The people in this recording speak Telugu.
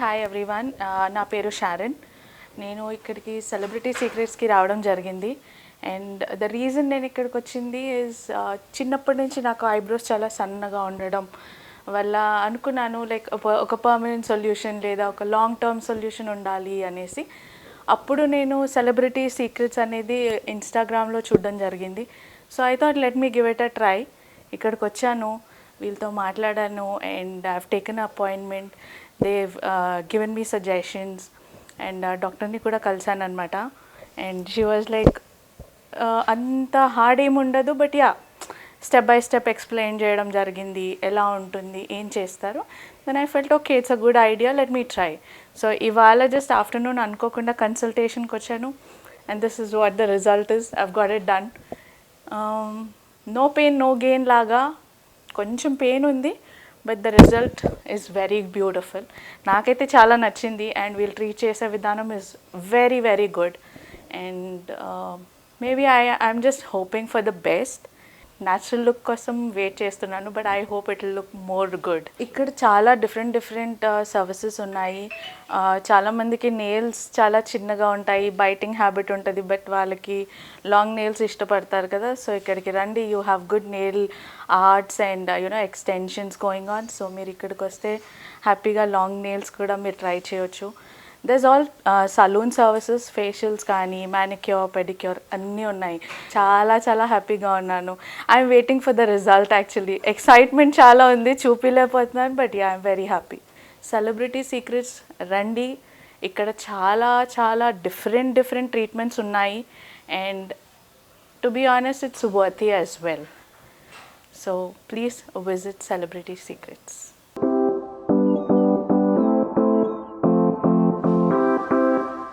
హాయ్ ఎవ్రీవన్, నా పేరు షారన్. నేను ఇక్కడికి సెలబ్రిటీ సీక్రెట్స్కి రావడం జరిగింది. అండ్ ద రీజన్ నేను ఇక్కడికి వచ్చింది ఈజ్ చిన్నప్పటి నుంచి నాకు ఐబ్రోస్ చాలా సన్నగా ఉండడం వల్ల అనుకున్నాను లైక్ ఒక పర్మనెంట్ సొల్యూషన్ లేదా ఒక లాంగ్ టర్మ్ సొల్యూషన్ ఉండాలి అనేసి. అప్పుడు నేను సెలబ్రిటీ సీక్రెట్స్ అనేది ఇన్స్టాగ్రామ్లో చూడడం జరిగింది. So I thought let me give it a try. ఇక్కడికి వచ్చాను, వీళ్ళతో మాట్లాడాను and I have taken appointment. they've given me suggestions and డాక్టర్ని కూడా కలిసాను అనమాట. అండ్ షీ వాజ్ లైక్ అంత హార్డ్ ఏమి ఉండదు, but yeah step by step explain చేయడం జరిగింది ఎలా ఉంటుంది, ఏం చేస్తారు. Then I felt okay, it's a good idea, let me try. So ఇవాళ జస్ట్ ఆఫ్టర్నూన్ అనుకోకుండా కన్సల్టేషన్కి వచ్చాను and this is what the result is. I've got it done. No pain no gain లాగా, కొంచెం పెయిన్ ఉంది but the result is very beautiful. నాకైతే చాలా నచ్చింది అండ్ వీళ్ళు ట్రీట్ చేసే విధానం is very very good. And maybe I'm just hoping for the best. Natural look కోసం వెయిట్ చేస్తున్నాను, but I hope it will look more good. ఇక్కడ చాలా డిఫరెంట్ సర్వీసెస్ ఉన్నాయి. చాలామందికి నెయిల్స్ చాలా చిన్నగా ఉంటాయి, బైటింగ్ హ్యాబిట్ ఉంటుంది, బట్ వాళ్ళకి లాంగ్ నెయిల్స్ ఇష్టపడతారు కదా. సో ఇక్కడికి రండి, you have good nail arts and extensions going on. So మీరు ఇక్కడికి వస్తే హ్యాపీగా లాంగ్ నెయిల్స్ కూడా మీరు ట్రై చేయొచ్చు. These all salon services, facials కానీ మ్యానిక్యూర్ పెడిక్యూర్ అన్నీ ఉన్నాయి. చాలా చాలా హ్యాపీగా ఉన్నాను. I'm waiting for the result. Actually excitement చాలా ఉంది, చూపిలేకపోతున్నాను, but I'm very happy. Celebrity secrets రండి, ఇక్కడ చాలా చాలా డిఫరెంట్ ట్రీట్మెంట్స్ ఉన్నాయి. And to be honest, it's worthy as well. So please visit celebrity secrets.